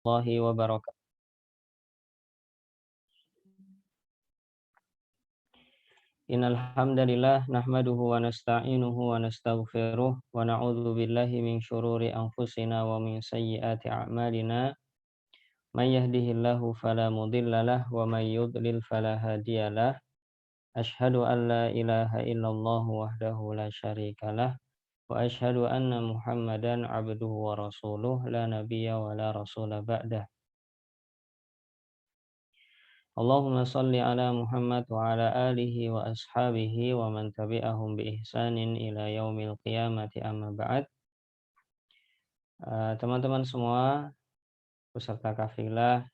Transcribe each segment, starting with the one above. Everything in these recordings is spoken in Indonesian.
Warahmatullahi wabarakatuh. Innal hamdalillah nahmaduhu wa nasta'inuhu wa nastaghfiruh wa na'udzu billahi min syururi anfusina wa min sayyiati a'malina. May yahdihillahu fala mudhillalah wa may yudlil fala hadiyalah. Asyhadu an la ilaha illallah wahdahu la syarikalah wa asyhadu anna Muhammadan 'abduhu wa rasuluh la nabiyya wa la rasula ba'dah. Allahumma salli ala Muhammad wa ala alihi wa ashabihi wa man tabi'ahum bi ihsanin ila yaumil qiyamati amma ba'd. Teman-teman semua peserta kafilah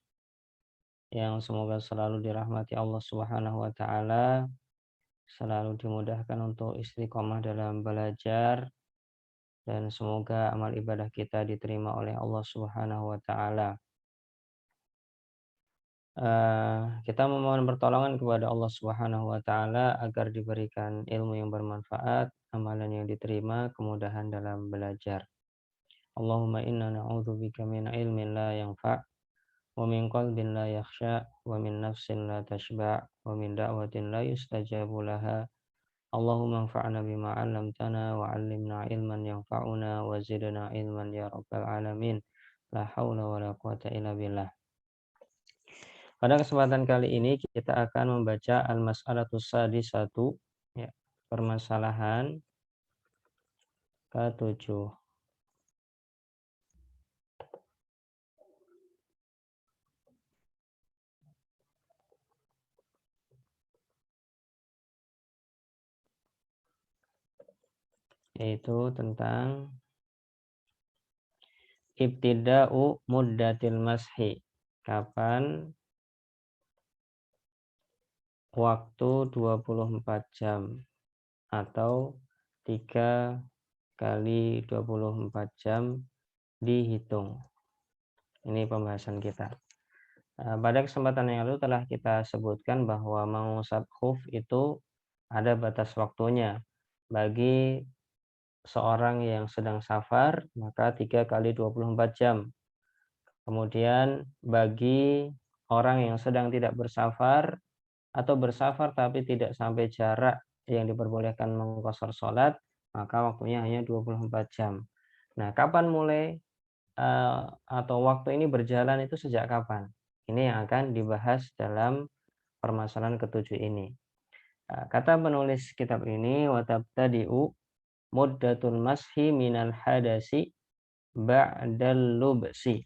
yang semoga selalu dirahmati Allah Subhanahu wa taala, selalu dimudahkan untuk istiqomah dalam belajar dan semoga amal ibadah kita diterima oleh Allah Subhanahu wa taala. Kita memohon pertolongan kepada Allah Subhanahu wa taala agar diberikan ilmu yang bermanfaat, amalan yang diterima, kemudahan dalam belajar. Allahumma inna na'udzubika min ilmin la yanfa' wa min qalbin la yakhsha wa min nafsin la tashba' wa min da'watin la yustajabu laha. Allahumma anfa'na bima 'allamtana wa 'allimna ilman yanfa'una wa zidna ilman ya rabbal alamin. La haula wa la quwata illa billah. Pada kesempatan kali ini kita akan membaca Al-Mas'alatus Sadisatu, ya, permasalahan ke-7. Yaitu tentang ibtida'u muddatil mashi. Kapan waktu 24 jam atau 3 kali 24 jam dihitung. Ini pembahasan kita. Pada kesempatan yang lalu telah kita sebutkan bahwa mengusap khuf itu ada batas waktunya. Bagi seorang yang sedang safar, maka 3 kali 24 jam. Kemudian bagi orang yang sedang tidak bersafar atau bersafar tapi tidak sampai jarak yang diperbolehkan mengqashar sholat, maka waktunya hanya 24 jam. Nah, kapan mulai atau waktu ini berjalan itu sejak kapan? Ini yang akan dibahas dalam permasalahan ke-7 ini. Kata penulis kitab ini, wa tabtadi'u muddatul mashi minal hadasi ba'dal lubsi.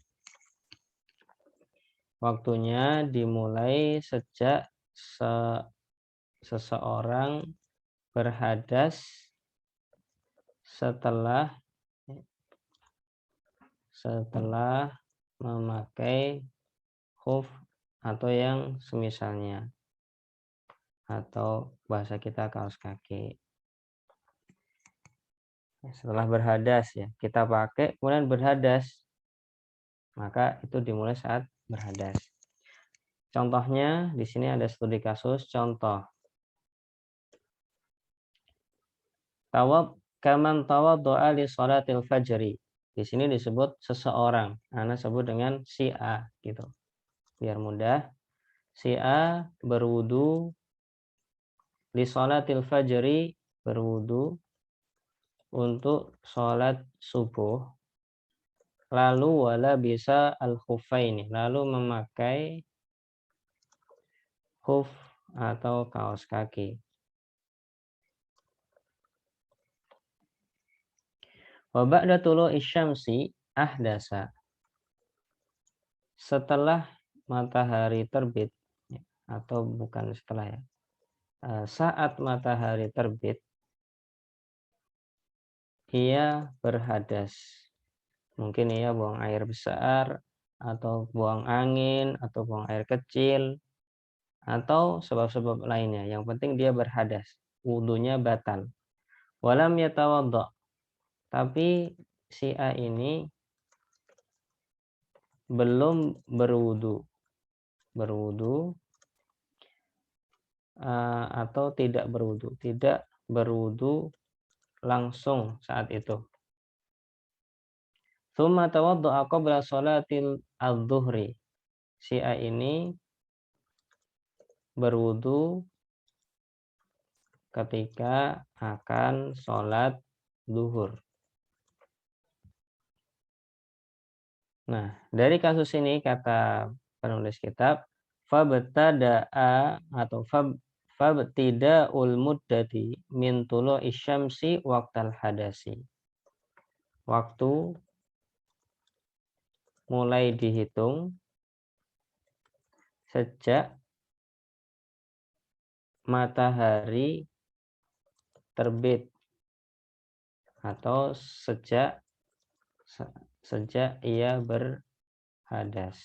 Waktunya dimulai sejak seseorang berhadas setelah memakai khuf atau yang semisalnya, atau bahasa kita kaos kaki. Setelah berhadas, ya, kita pakai kemudian berhadas, maka itu dimulai saat berhadas. Contohnya di sini ada studi kasus. Contoh, kaman tawaddu'a li sholatil fajri. Di sini disebut seseorang. Ana sebut dengan si A gitu. Biar mudah. Si A berwudu li sholatil fajri, berwudu untuk sholat subuh. Lalu wala bisa al-khuffaini, lalu memakai khuf atau kaos kaki. Wa ba'da tulu'i syamsi ahdasa. Setelah matahari terbit, atau bukan setelah, ya. Saat matahari terbit, ia berhadas. Mungkin ia buang air besar, atau buang angin, atau buang air kecil, atau sebab-sebab lainnya. Yang penting dia berhadas, wudunya batal. Walam yatawadda, tapi si A ini belum berwudu atau tidak berwudu langsung saat itu. Tsumma tawadda'a qabla sholatil adzuhri. Si A ini berwudu ketika akan sholat zuhur. Nah, dari kasus ini kata penulis kitab, fabtada'a atau fabtida'ul muddati min tulu'i syamsi waqtal hadasi. Waktu mulai dihitung sejak matahari terbit atau sejak ia berhadas.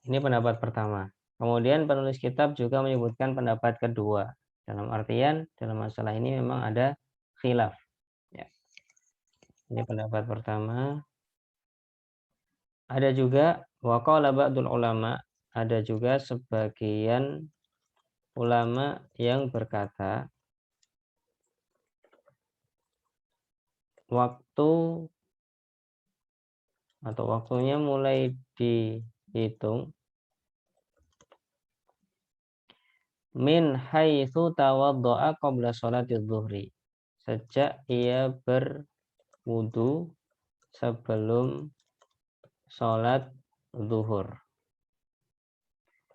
Ini pendapat pertama. Kemudian penulis kitab juga menyebutkan pendapat kedua. Dalam artian dalam masalah ini memang ada khilaf. Ya. Ini pendapat pertama. Ada juga waqala ba'dul ulama, ada juga sebagian ulama yang berkata waktu atau waktunya mulai dihitung min haitsu tawaddo'a qabla sholatiz zuhri, sejak ia berwudu sebelum sholat zuhur.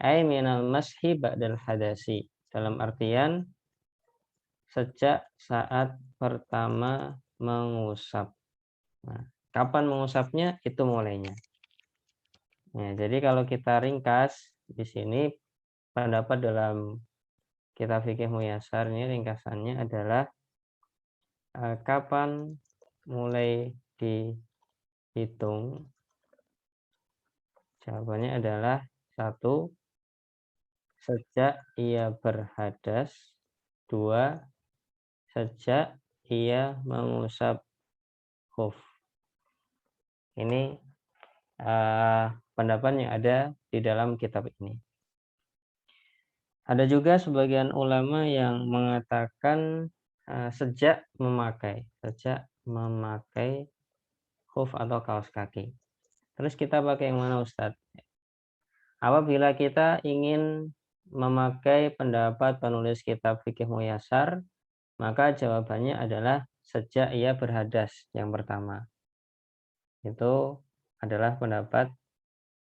Ai minal mashi ba'dal hadasi, dalam artian sejak saat pertama mengusap. Nah, kapan mengusapnya itu mulainya. Nah, jadi kalau kita ringkas di sini pendapat dalam kitab fikih Muyassar ini ringkasannya adalah kapan mulai dihitung. Jawabannya adalah 1. Sejak ia berhadas. 2. Sejak ia mengusap khuf. Ini pendapat yang ada di dalam kitab ini. Ada juga sebagian ulama yang mengatakan sejak memakai khuf atau kaos kaki. Terus kita pakai yang mana, Ustadz? Apabila kita ingin memakai pendapat penulis kitab fikih Muyassar, maka jawabannya adalah sejak ia berhadas yang pertama. Itu adalah pendapat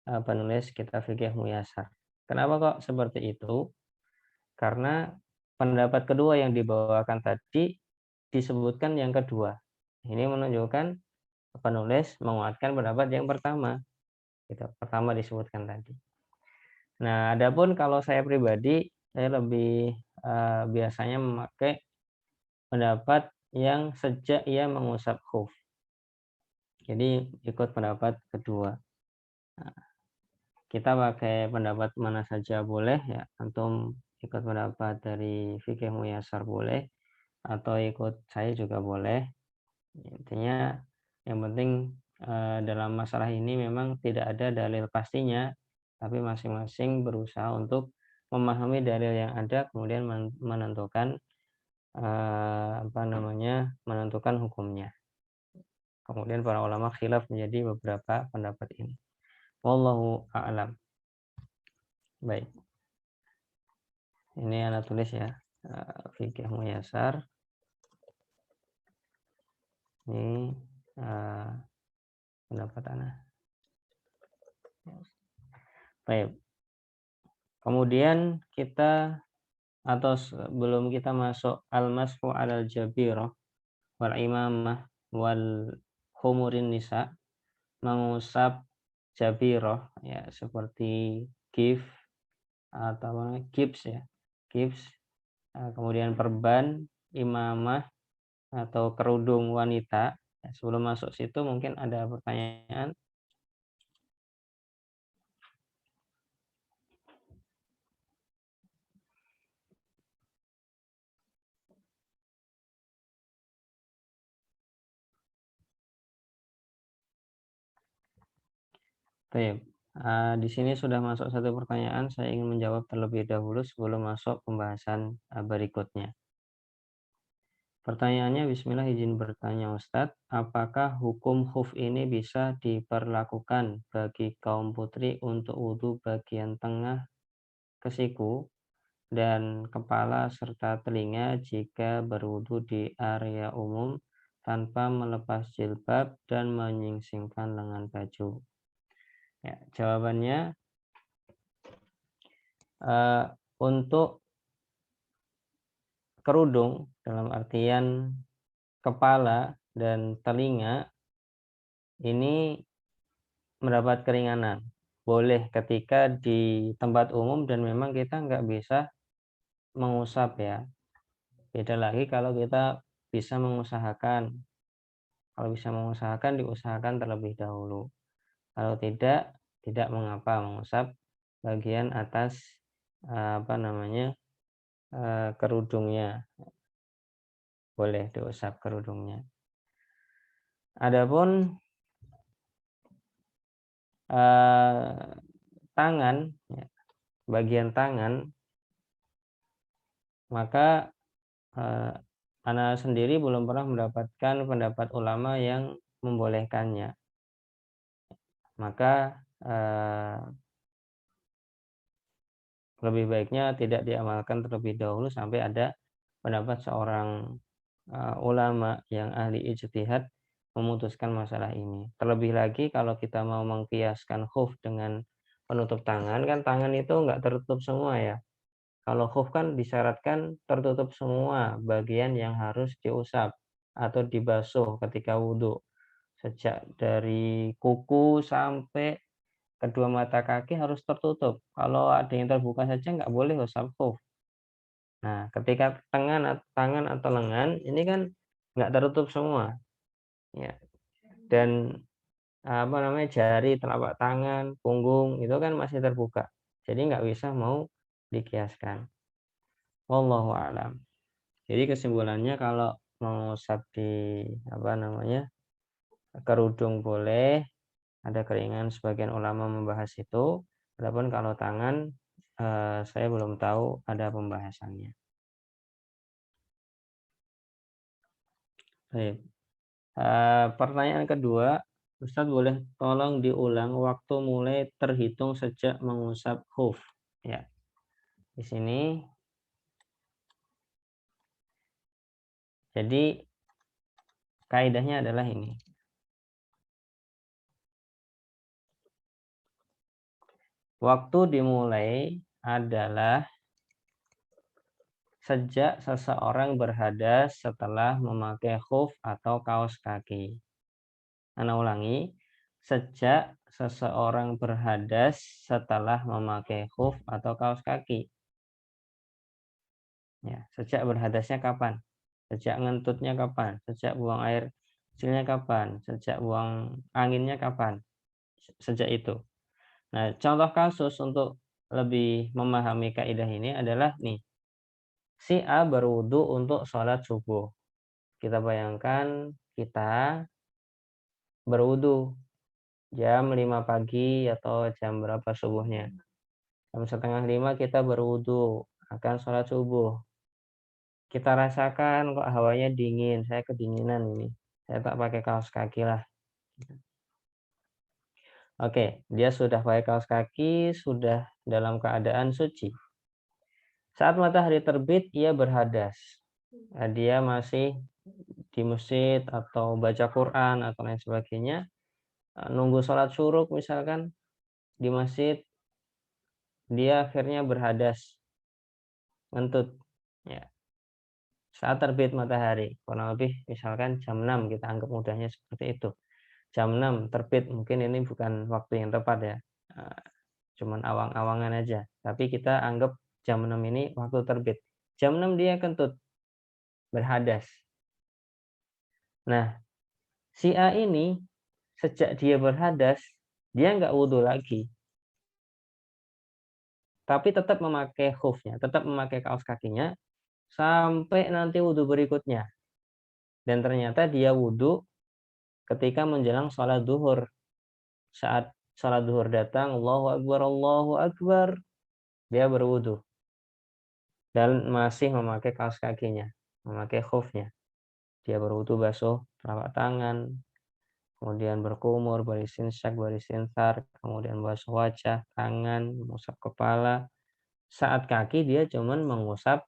penulis kitab fikih Muyassar. Kenapa kok seperti itu? Karena pendapat kedua yang dibawakan tadi disebutkan yang kedua. Ini menunjukkan penulis menguatkan pendapat yang pertama. Gitu. Pertama disebutkan tadi. Nah, adapun kalau saya pribadi, saya lebih biasanya memakai pendapat yang sejak ia mengusap khuf. Jadi ikut pendapat kedua. Nah, kita pakai pendapat mana saja boleh ya. Antum ikut pendapat dari fikih Muyassar boleh, atau ikut saya juga boleh. Intinya yang penting dalam masalah ini memang tidak ada dalil pastinya, tapi masing-masing berusaha untuk memahami dalil yang ada, kemudian menentukan menentukan hukumnya. Kemudian para ulama khilaf menjadi beberapa pendapat ini. Wallahu a'lam. Baik. Ini Ana tulis ya, fikih Muyassar. Ini pendapat Ana. Baik. Kemudian kita atau sebelum kita masuk al-mashu 'alal jabirah wal imamah wal khumurin nisa, mengusap jabirah ya seperti gif atau gips ya. Gips, kemudian perban, imamah atau kerudung wanita. Sebelum masuk situ mungkin ada pertanyaan. Baik. Di sini sudah masuk satu pertanyaan, saya ingin menjawab terlebih dahulu sebelum masuk pembahasan berikutnya. Pertanyaannya, bismillah izin bertanya Ustadz, apakah hukum khuf ini bisa diperlakukan bagi kaum putri untuk wudhu bagian tengah ke siku dan kepala serta telinga jika berwudhu di area umum tanpa melepas jilbab dan menyingsingkan lengan baju? Ya, jawabannya untuk kerudung dalam artian kepala dan telinga ini mendapat keringanan. Boleh ketika di tempat umum dan memang kita nggak bisa mengusap ya. Beda lagi kalau kita bisa mengusahakan. Kalau bisa mengusahakan, diusahakan terlebih dahulu. Kalau tidak, tidak mengapa mengusap bagian atas kerudungnya. Boleh diusap kerudungnya. Adapun tangan, ya, bagian tangan, maka Ana sendiri belum pernah mendapatkan pendapat ulama yang membolehkannya. Maka lebih baiknya tidak diamalkan terlebih dahulu sampai ada pendapat seorang ulama yang ahli ijtihad memutuskan masalah ini. Terlebih lagi kalau kita mau mengkiaskan khuf dengan penutup tangan, kan tangan itu nggak tertutup semua ya. Kalau khuf kan disyaratkan tertutup semua bagian yang harus diusap atau dibasuh ketika wudhu. Sejak dari kuku sampai kedua mata kaki harus tertutup. Kalau ada yang terbuka saja nggak boleh usap khuf. Nah, ketika tangan atau lengan ini kan nggak tertutup semua, ya. Dan jari, telapak tangan, punggung itu kan masih terbuka. Jadi nggak bisa mau dikiaskan. Wallahu a'lam. Jadi kesimpulannya kalau mengusap di kerudung boleh, ada keringanan sebagian ulama membahas itu. Adapun kalau tangan saya belum tahu ada pembahasannya. Baik. Pertanyaan kedua, Ustadz boleh tolong diulang waktu mulai terhitung sejak mengusap khuf. Ya, di sini. Jadi kaidahnya adalah ini. Waktu dimulai adalah sejak seseorang berhadas setelah memakai khuf atau kaos kaki. Ana ulangi, sejak seseorang berhadas setelah memakai khuf atau kaos kaki. Ya, sejak berhadasnya kapan? Sejak ngentutnya kapan? Sejak buang air kecilnya kapan? Sejak buang anginnya kapan? Sejak itu. Nah, contoh kasus untuk lebih memahami kaidah ini adalah nih. Si A berwudu untuk sholat subuh. Kita bayangkan kita berwudu jam 5 pagi atau jam berapa subuhnya. Jam setengah 5 kita berwudu akan sholat subuh. Kita rasakan kok hawanya dingin, saya kedinginan ini. Saya tak pakai kaos kaki lah. Oke, dia sudah pakai kaos kaki, sudah dalam keadaan suci. Saat matahari terbit, ia berhadas. Nah, dia masih di masjid atau baca Quran atau lain sebagainya. Nunggu sholat syuruk misalkan di masjid, dia akhirnya berhadas, ngentut. Ya. Saat terbit matahari, kurang lebih misalkan jam 6, kita anggap mudahnya seperti itu. Jam 6 terbit, mungkin ini bukan waktu yang tepat ya. Cuman awang-awangan aja. Tapi kita anggap jam 6 ini waktu terbit. Jam 6 dia kentut, berhadas. Nah, si A ini sejak dia berhadas, dia nggak wudhu lagi. Tapi tetap memakai khufnya, tetap memakai kaos kakinya, sampai nanti wudhu berikutnya. Dan ternyata dia wudhu ketika menjelang sholat duhur. Saat sholat duhur datang, Allahu Akbar, dia berwudhu. Dan masih memakai kaos kakinya, memakai khufnya. dia berwudu basuh telapak tangan, kemudian berkumur, beristinsyak, beristinsar, kemudian basuh wajah, tangan, mengusap kepala. Saat kaki dia cuman mengusap,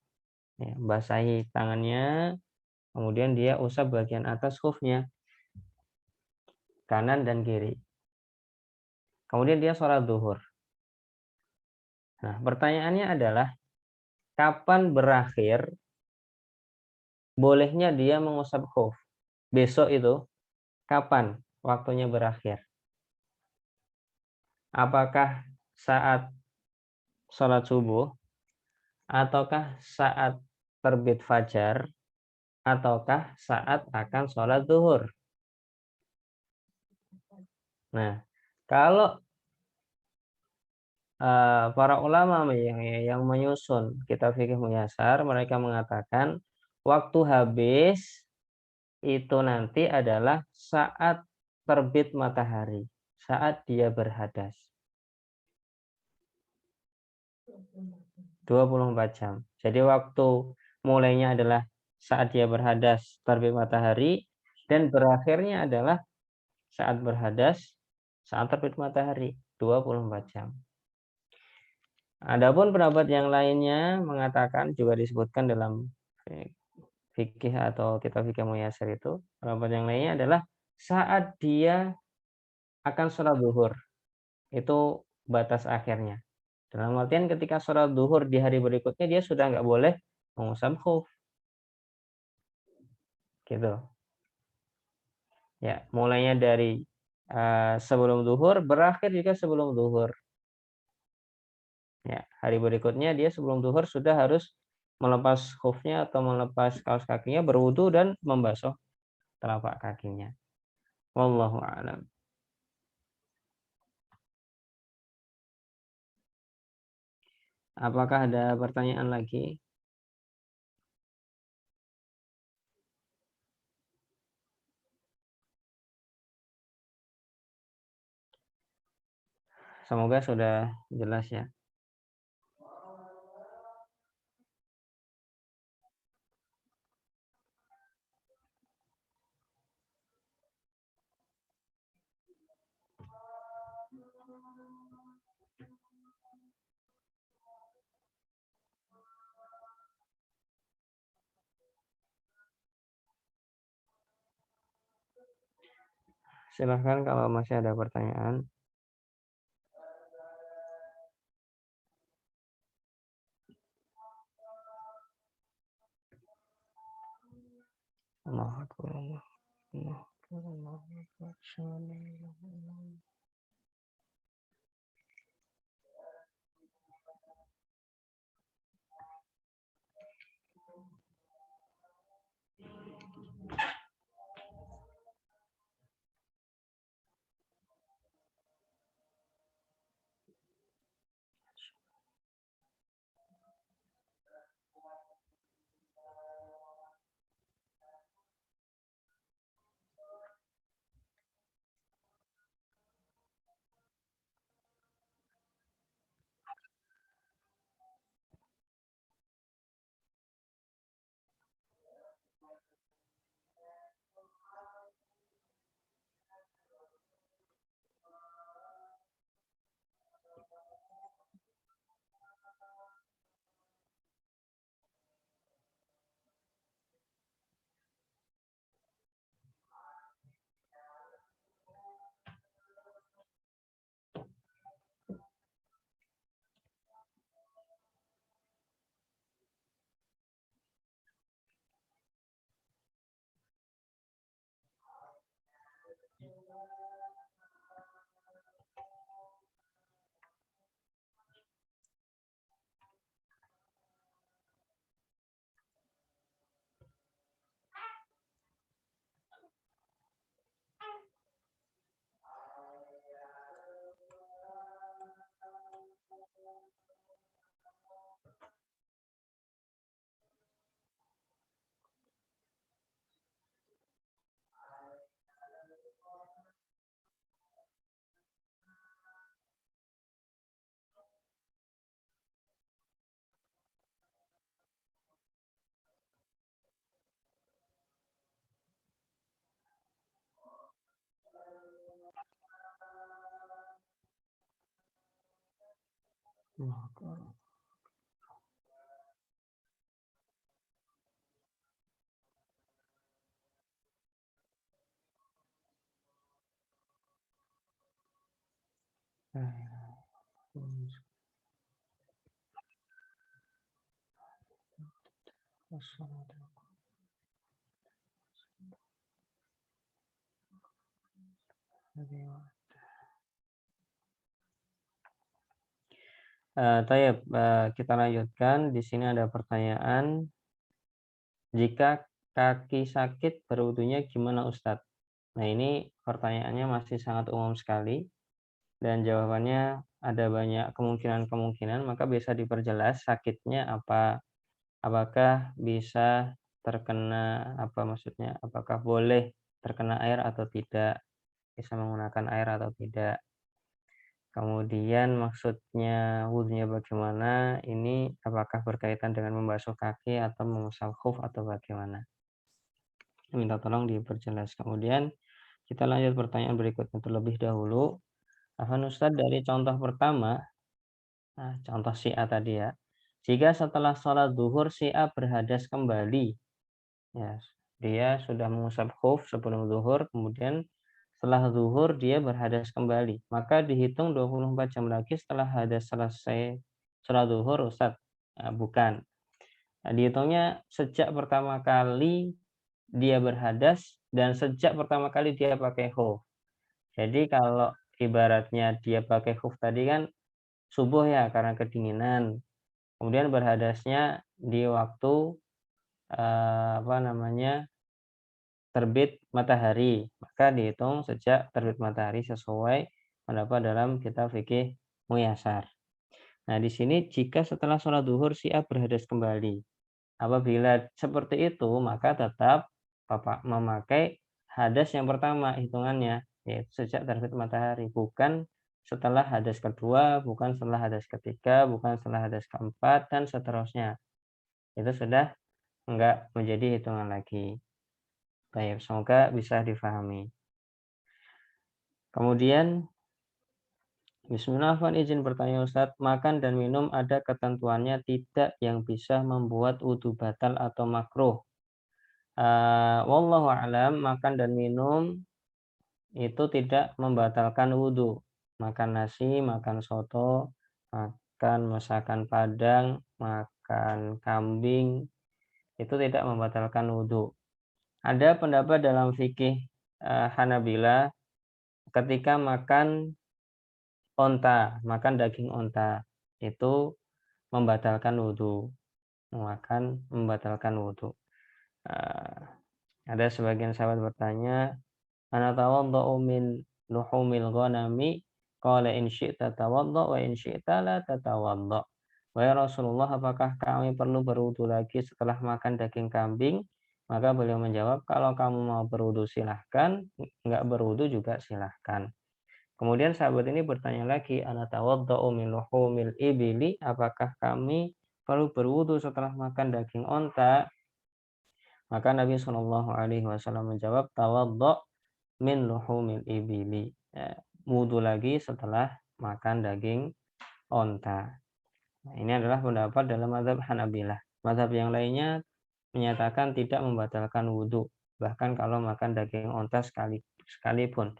ya, basahi tangannya, kemudian dia usap bagian atas khufnya, kanan dan kiri. Kemudian dia sholat zuhur. Nah, pertanyaannya adalah, kapan berakhir bolehnya dia mengusap khuf? Besok itu, kapan waktunya berakhir? Apakah saat sholat subuh, ataukah saat terbit fajar, ataukah saat akan sholat zuhur? Nah, kalau para ulama yang menyusun kitab fikih muyasar, mereka mengatakan waktu habis itu nanti adalah saat terbit matahari, saat dia berhadas. 24 jam. Jadi waktu mulainya adalah saat dia berhadas terbit matahari, dan berakhirnya adalah saat berhadas saat terbit matahari, 24 jam. Adapun pendapat yang lainnya mengatakan, juga disebutkan dalam fikih atau kitab fikih muyasar itu, pendapat yang lainnya adalah saat dia akan sholat zuhur, itu batas akhirnya. Dalam artian ketika sholat zuhur di hari berikutnya dia sudah nggak boleh mengusap khuf, gitu. Ya, mulainya dari sebelum zuhur, berakhir juga sebelum zuhur. Ya, hari berikutnya dia sebelum zuhur sudah harus melepas khufnya atau melepas kaos kakinya, berwudu dan membasuh telapak kakinya. Wallahu a'lam. Apakah ada pertanyaan lagi? Semoga sudah jelas ya. Silahkan kalau masih ada pertanyaan. Allahu Akbar, Allahu Akbar, Allahu Akbar. Kita lanjutkan. Di sini ada pertanyaan, jika kaki sakit berwudunya gimana Ustadz? Nah, ini pertanyaannya masih sangat umum sekali dan jawabannya ada banyak kemungkinan-kemungkinan, maka bisa diperjelas sakitnya apa. Apakah bisa terkena, apakah boleh terkena air atau tidak, bisa menggunakan air atau tidak. Kemudian maksudnya wudhunya bagaimana, ini apakah berkaitan dengan membasuh kaki atau mengusap khuf atau bagaimana. Minta tolong diperjelas. Kemudian kita lanjut pertanyaan berikutnya terlebih dahulu. Afwan Ustadz, dari contoh pertama, contoh si A tadi ya. Jika setelah sholat zuhur si A berhadas kembali, ya, dia sudah mengusap khuf sebelum zuhur, kemudian setelah zuhur dia berhadas kembali, maka dihitung 24 jam lagi setelah hadas selesai sholat zuhur, Ustaz. Bukan. Dihitungnya sejak pertama kali dia berhadas dan sejak pertama kali dia pakai khuf. Jadi kalau ibaratnya dia pakai khuf tadi kan subuh ya karena kedinginan. Kemudian berhadasnya di waktu terbit matahari, maka dihitung sejak terbit matahari sesuai pendapat dalam kitab fikih Muyasar. Nah, di sini jika setelah sholat duhur si A berhadas kembali. Apabila seperti itu, maka tetap Bapak memakai hadas yang pertama hitungannya, yaitu sejak terbit matahari, bukan setelah hadas kedua, bukan setelah hadas ketiga, bukan setelah hadas keempat, dan seterusnya. Itu sudah enggak menjadi hitungan lagi. Baik, semoga bisa difahami. Kemudian, Bismillahirrahmanirrahim, izin bertanya Ustadz, makan dan minum ada ketentuannya tidak yang bisa membuat wudhu batal atau makruh? Wallahu a'lam, makan dan minum itu tidak membatalkan wudhu. Makan nasi, makan soto, makan masakan Padang, makan kambing, itu tidak membatalkan wudhu. Ada pendapat dalam fikih Hanabila ketika makan onta, makan daging onta, itu membatalkan wudhu. Membatalkan wudhu. Ada sebagian sahabat bertanya, ana tawadda'u min luhumil ghanami, qala in syi'ta tawadda' wa in syi'ta la tatawadda'. Wahai Rasulullah, apakah kami perlu berwudu lagi setelah makan daging kambing? Maka beliau menjawab, kalau kamu mau berwudu silahkan, enggak berwudu juga silahkan. Kemudian sahabat ini bertanya lagi, ana tawadda'u min luhumil ibili, apakah kami perlu berwudu setelah makan daging onta? Maka Nabi Shallallahu alaihi wasallam menjawab, tawadda' min luhumil ibili. Wudu lagi setelah makan daging onta. Nah, ini adalah pendapat dalam mazhab Hanabilah. Mazhab yang lainnya menyatakan tidak membatalkan wudu, bahkan kalau makan daging onta sekalipun.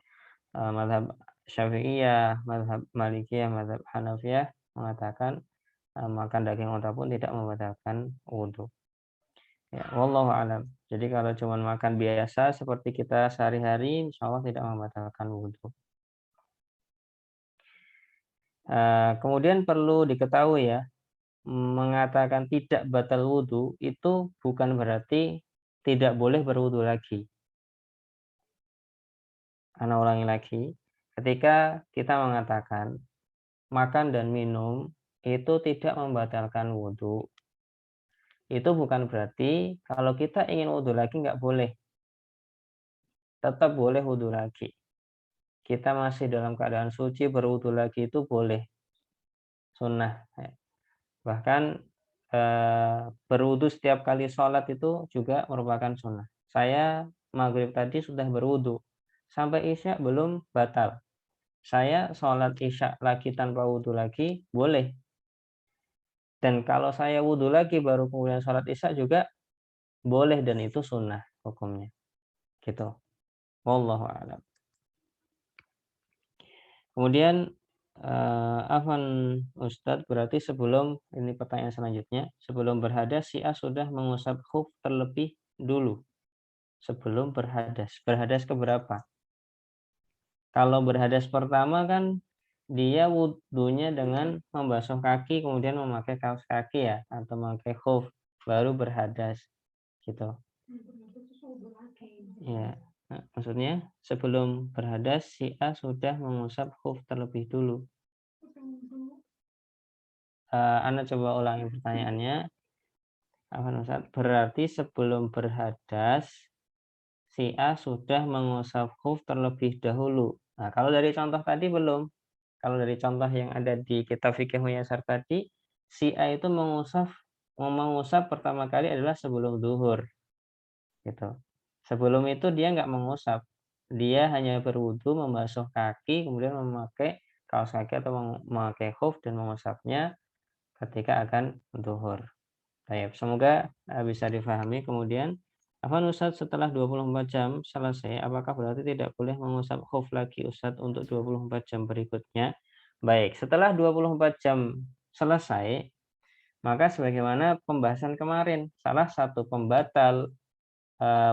Mazhab Syafi'iyah, mazhab Malikiyah, mazhab Hanafiyah mengatakan makan daging onta pun tidak membatalkan wudu. Ya, wallahu alam. Jadi kalau cuma makan biasa seperti kita sehari-hari, insya Allah tidak membatalkan wudhu. Kemudian perlu diketahui ya, mengatakan tidak batal wudhu itu bukan berarti tidak boleh berwudhu lagi. Ana ulangi lagi, ketika kita mengatakan makan dan minum itu tidak membatalkan wudhu, itu bukan berarti kalau kita ingin wudhu lagi nggak boleh. Tetap boleh wudhu lagi. Kita masih dalam keadaan suci, berwudhu lagi itu boleh, sunnah. Bahkan berwudhu setiap kali sholat itu juga merupakan sunnah. Saya maghrib tadi sudah berwudhu, sampai isya belum batal. Saya sholat isya lagi tanpa wudhu lagi, boleh. Dan kalau saya wudhu lagi baru kemudian sholat isya juga boleh dan itu sunnah hukumnya. Gitu. Wallahu a'lam. Kemudian afwan Ustadz, berarti sebelum ini pertanyaan selanjutnya, sebelum berhadas si A sudah mengusap khuf terlebih dulu sebelum berhadas. Berhadas ke berapa? Kalau berhadas pertama kan dia wudhunya dengan membasuh kaki kemudian memakai kaos kaki ya atau memakai khuf baru berhadas gitu. Ya, maksudnya sebelum berhadas si A sudah mengusap khuf terlebih dulu. Anda coba ulangi pertanyaannya. Berarti sebelum berhadas si A sudah mengusap khuf terlebih dahulu. Nah, kalau dari contoh tadi belum. Kalau dari contoh yang ada di kitab fikih Muyasar tadi, si A itu mengusap pertama kali adalah sebelum zuhur, gitu. Sebelum itu dia nggak mengusap, dia hanya berwudu, membasuh kaki, kemudian memakai kaos kaki atau memakai khuf dan mengusapnya ketika akan zuhur. Baik, semoga bisa difahami. Kemudian, Afwan Ustadz, setelah 24 jam selesai, apakah berarti tidak boleh mengusap khuf lagi Ustadz untuk 24 jam berikutnya? Baik, setelah 24 jam selesai, maka sebagaimana pembahasan kemarin, salah satu pembatal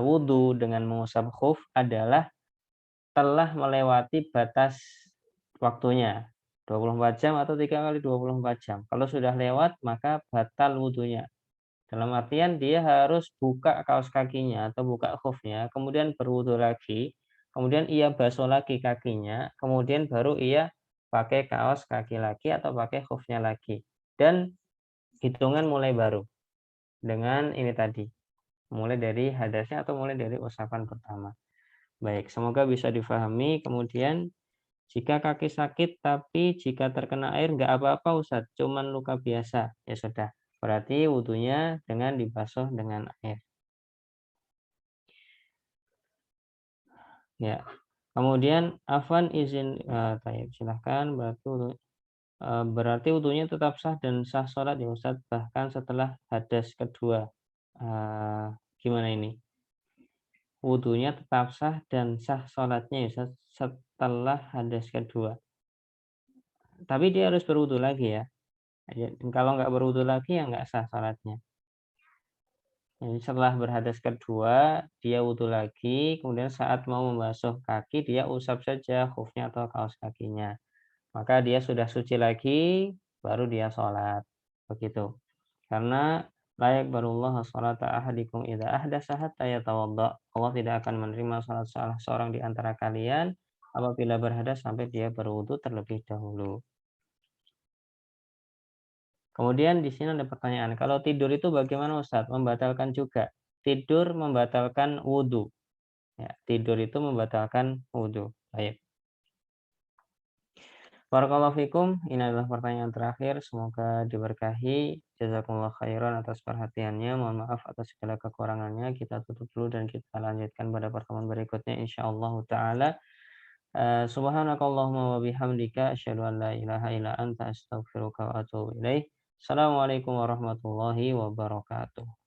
wudhu dengan mengusap khuf adalah telah melewati batas waktunya. 24 jam atau 3 kali 24 jam. Kalau sudah lewat, maka batal wudhunya. Dalam artian dia harus buka kaos kakinya atau buka khufnya, kemudian berwudu lagi, kemudian ia basuh lagi kakinya, kemudian baru ia pakai kaos kaki lagi atau pakai khufnya lagi. Dan hitungan mulai baru dengan ini tadi, mulai dari hadasnya atau mulai dari usapan pertama. Baik, semoga bisa difahami. Kemudian jika kaki sakit tapi jika terkena air nggak apa-apa Ustadz, cuman luka biasa, ya sudah. Berarti wudhunya dengan dibasuh dengan air. Ya. Kemudian afwan izin silahkan berarti wudhunya tetap sah dan sah sholat ya Ustadz bahkan setelah hadas kedua. Gimana ini? Wudhunya tetap sah dan sah sholatnya ya Ustadz setelah hadas kedua. Tapi dia harus berwudhu lagi ya. Kalau nggak berwudhu lagi ya nggak sah sholatnya. Jadi setelah berhadas kedua, dia wudhu lagi, kemudian saat mau membasuh kaki, dia usap saja khufnya atau kaos kakinya. Maka dia sudah suci lagi, baru dia sholat. Begitu. Karena layak barullah sholata ahadikum idza ahdasa hatta yatawadda. Allah tidak akan menerima sholat salah seorang di antara kalian apabila berhadas sampai dia berwudhu terlebih dahulu. Kemudian di sini ada pertanyaan, kalau tidur itu bagaimana Ustadz? Membatalkan juga. Tidur membatalkan wudhu. Ya, tidur itu membatalkan wudhu. Baik. Barakallahu fikum. Ini adalah pertanyaan terakhir. Semoga diberkahi. Jazakumullah khairan atas perhatiannya. Mohon maaf atas segala kekurangannya. Kita tutup dulu dan kita lanjutkan pada pertemuan berikutnya. Insyaallah ta'ala. Subhanakallahumma wa bihamdika asyhadu an la ilaha illa anta astaghfiruka wa atubu ilaik. Assalamualaikum warahmatullahi wabarakatuh.